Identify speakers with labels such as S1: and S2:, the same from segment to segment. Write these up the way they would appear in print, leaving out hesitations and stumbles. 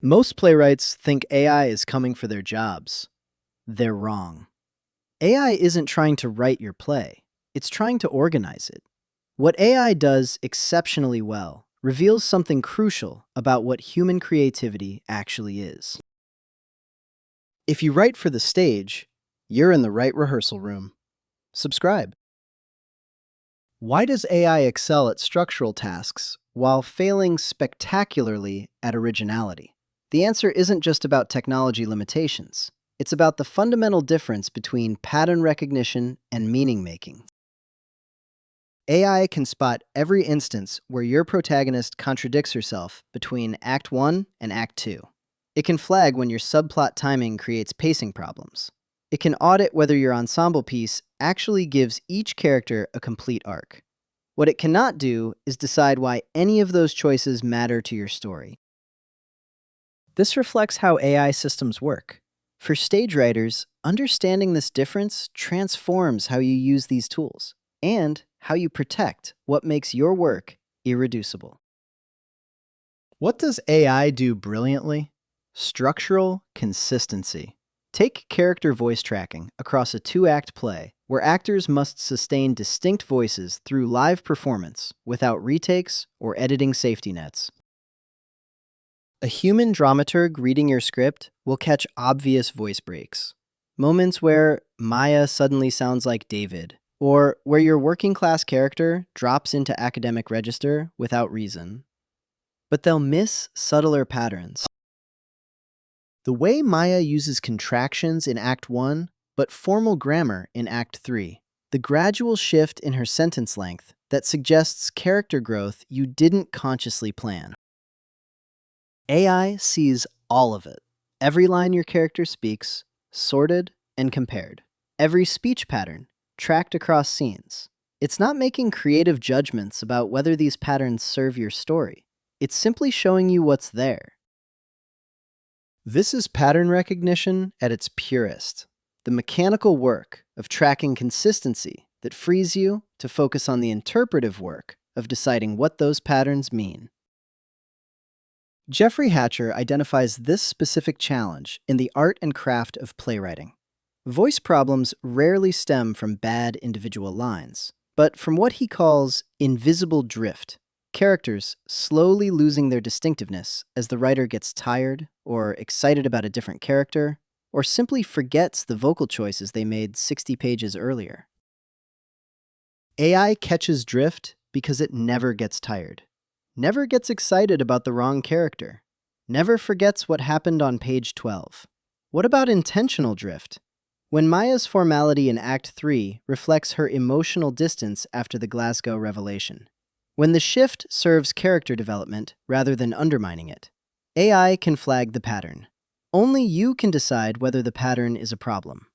S1: Most playwrights think AI is coming for their jobs. They're wrong. AI isn't trying to write your play, it's trying to organize it. What AI does exceptionally well reveals something crucial about what human creativity actually is. If you write for the stage, you're in the right rehearsal room. Subscribe. Why does AI excel at structural tasks while failing spectacularly at originality? The answer isn't just about technology limitations. It's about the fundamental difference between pattern recognition and meaning making. AI can spot every instance where your protagonist contradicts herself between Act 1 and Act 2. It can flag when your subplot timing creates pacing problems. It can audit whether your ensemble piece actually gives each character a complete arc. What it cannot do is decide why any of those choices matter to your story. This reflects how AI systems work. For stage writers, understanding this difference transforms how you use these tools and how you protect what makes your work irreducible. What does AI do brilliantly? Structural consistency. Take character voice tracking across a 2-act play where actors must sustain distinct voices through live performance without retakes or editing safety nets. A human dramaturg reading your script will catch obvious voice breaks, moments where Maya suddenly sounds like David, or where your working-class character drops into academic register without reason. But they'll miss subtler patterns. The way Maya uses contractions in Act 1, but formal grammar in Act 3. The gradual shift in her sentence length that suggests character growth you didn't consciously plan. AI sees all of it. Every line your character speaks, sorted and compared. Every speech pattern, tracked across scenes. It's not making creative judgments about whether these patterns serve your story. It's simply showing you what's there. This is pattern recognition at its purest. The mechanical work of tracking consistency that frees you to focus on the interpretive work of deciding what those patterns mean. Jeffrey Hatcher identifies this specific challenge in the art and craft of playwriting. Voice problems rarely stem from bad individual lines, but from what he calls invisible drift, characters slowly losing their distinctiveness as the writer gets tired or excited about a different character, or simply forgets the vocal choices they made 60 pages earlier. AI catches drift because it never gets tired. Never gets excited about the wrong character. Never forgets what happened on page 12. What about intentional drift? When Maya's formality in Act 3 reflects her emotional distance after the Glasgow revelation. When the shift serves character development rather than undermining it. AI can flag the pattern. Only you can decide whether the pattern is a problem.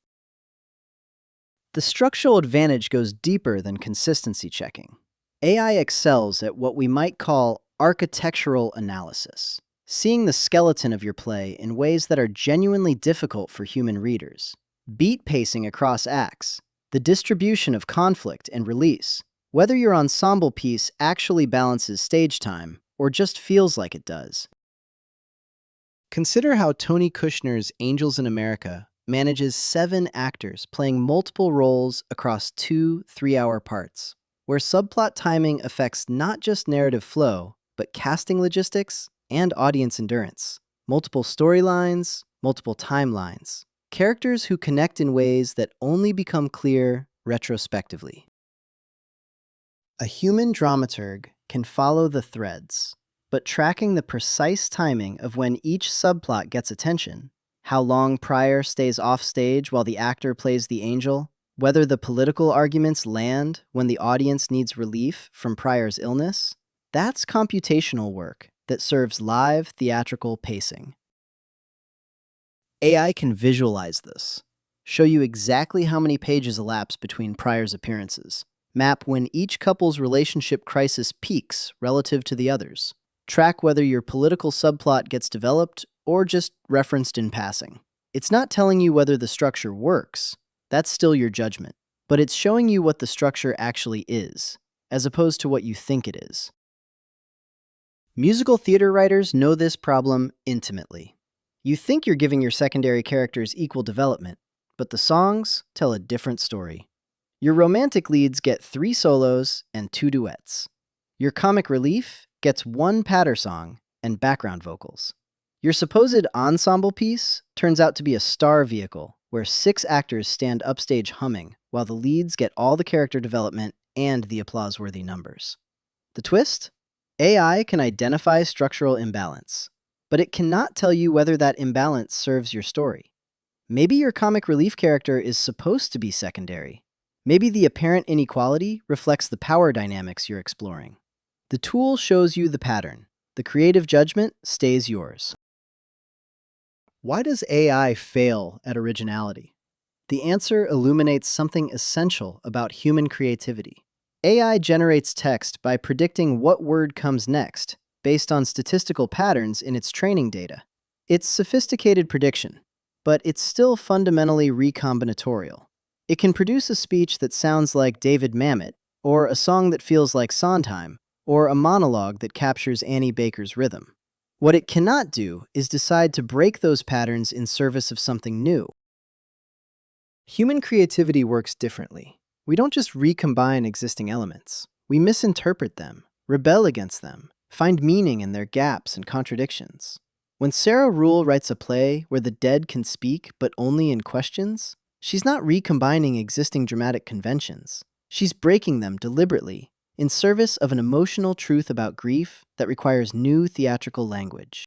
S1: The structural advantage goes deeper than consistency checking. AI excels at what we might call architectural analysis, seeing the skeleton of your play in ways that are genuinely difficult for human readers. Beat pacing across acts, the distribution of conflict and release, whether your ensemble piece actually balances stage time or just feels like it does. Consider how Tony Kushner's Angels in America manages 7 actors playing multiple roles across 2 3-hour parts, where subplot timing affects not just narrative flow, but casting logistics and audience endurance. Multiple storylines, multiple timelines. Characters who connect in ways that only become clear retrospectively. A human dramaturg can follow the threads, but tracking the precise timing of when each subplot gets attention, how long Pryor stays off stage while the actor plays the angel, whether the political arguments land when the audience needs relief from Pryor's illness, that's computational work that serves live theatrical pacing. AI can visualize this, show you exactly how many pages elapse between Pryor's appearances, map when each couple's relationship crisis peaks relative to the others, track whether your political subplot gets developed or just referenced in passing. It's not telling you whether the structure works. That's still your judgment. But it's showing you what the structure actually is, as opposed to what you think it is. Musical theater writers know this problem intimately. You think you're giving your secondary characters equal development, but the songs tell a different story. Your romantic leads get 3 solos and 2 duets. Your comic relief gets 1 patter song and background vocals. Your supposed ensemble piece turns out to be a star vehicle where 6 actors stand upstage humming while the leads get all the character development and the applause-worthy numbers. The twist? AI can identify structural imbalance, but it cannot tell you whether that imbalance serves your story. Maybe your comic relief character is supposed to be secondary. Maybe the apparent inequality reflects the power dynamics you're exploring. The tool shows you the pattern. The creative judgment stays yours. Why does AI fail at originality? The answer illuminates something essential about human creativity. AI generates text by predicting what word comes next, based on statistical patterns in its training data. It's sophisticated prediction, but it's still fundamentally recombinatorial. It can produce a speech that sounds like David Mamet, or a song that feels like Sondheim, or a monologue that captures Annie Baker's rhythm. What it cannot do is decide to break those patterns in service of something new. Human creativity works differently. We don't just recombine existing elements. We misinterpret them, rebel against them, find meaning in their gaps and contradictions. When Sarah Ruhl writes a play where the dead can speak but only in questions, she's not recombining existing dramatic conventions. She's breaking them deliberately in service of an emotional truth about grief that requires new theatrical language.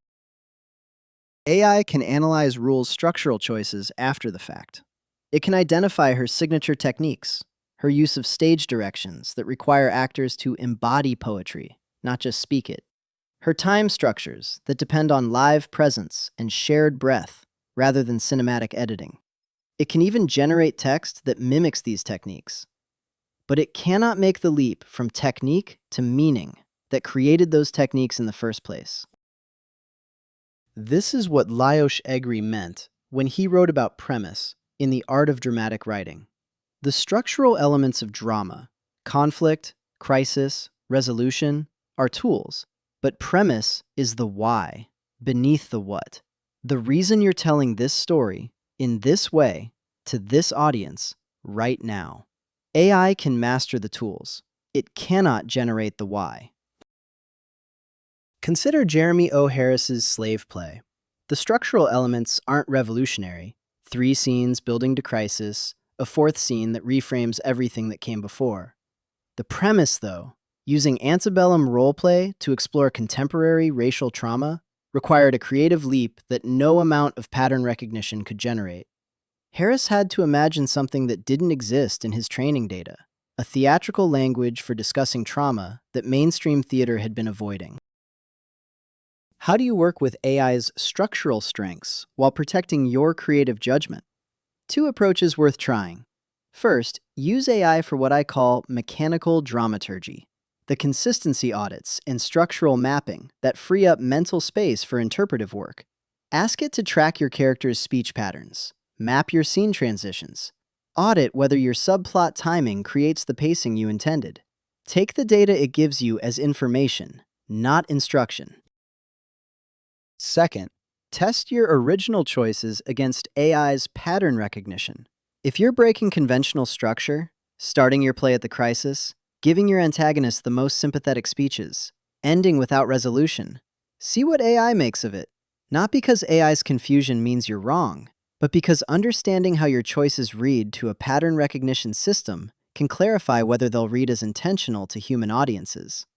S1: AI can analyze Ruhl's structural choices after the fact. It can identify her signature techniques, her use of stage directions that require actors to embody poetry, not just speak it, her time structures that depend on live presence and shared breath rather than cinematic editing. It can even generate text that mimics these techniques. But it cannot make the leap from technique to meaning that created those techniques in the first place. This is what Lajos Egri meant when he wrote about premise in The Art of Dramatic Writing. The structural elements of drama, conflict, crisis, resolution, are tools, but premise is the why, beneath the what. The reason you're telling this story, in this way, to this audience, right now. AI can master the tools. It cannot generate the why. Consider Jeremy O. Harris's Slave play. The structural elements aren't revolutionary. 3 scenes building to crisis, a 4th scene that reframes everything that came before. The premise, though, using antebellum roleplay to explore contemporary racial trauma, required a creative leap that no amount of pattern recognition could generate. Harris had to imagine something that didn't exist in his training data, a theatrical language for discussing trauma that mainstream theater had been avoiding. How do you work with AI's structural strengths while protecting your creative judgment? 2 approaches worth trying. First, use AI for what I call mechanical dramaturgy, the consistency audits and structural mapping that free up mental space for interpretive work. Ask it to track your character's speech patterns, map your scene transitions, audit whether your subplot timing creates the pacing you intended. Take the data it gives you as information, not instruction. Second, test your original choices against AI's pattern recognition. If you're breaking conventional structure, starting your play at the crisis, giving your antagonist the most sympathetic speeches, ending without resolution, see what AI makes of it. Not because AI's confusion means you're wrong, but because understanding how your choices read to a pattern recognition system can clarify whether they'll read as intentional to human audiences.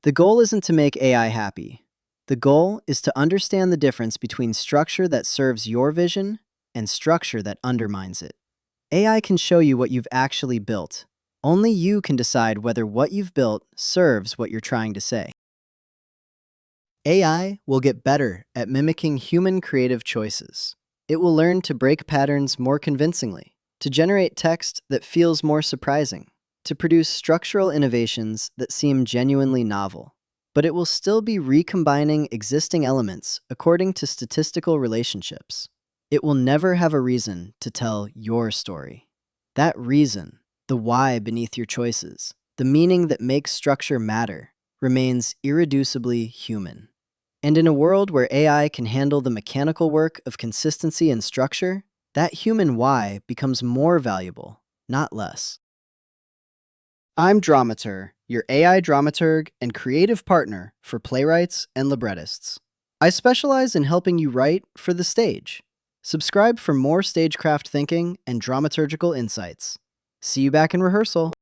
S1: The goal isn't to make AI happy. The goal is to understand the difference between structure that serves your vision and structure that undermines it. AI can show you what you've actually built. Only you can decide whether what you've built serves what you're trying to say. AI will get better at mimicking human creative choices. It will learn to break patterns more convincingly, to generate text that feels more surprising, to produce structural innovations that seem genuinely novel. But it will still be recombining existing elements according to statistical relationships. It will never have a reason to tell your story. That reason, the why beneath your choices, the meaning that makes structure matter, remains irreducibly human. And in a world where AI can handle the mechanical work of consistency and structure, that human why becomes more valuable, not less. I'm Dramatur, your AI dramaturg and creative partner for playwrights and librettists. I specialize in helping you write for the stage. Subscribe for more stagecraft thinking and dramaturgical insights. See you back in rehearsal.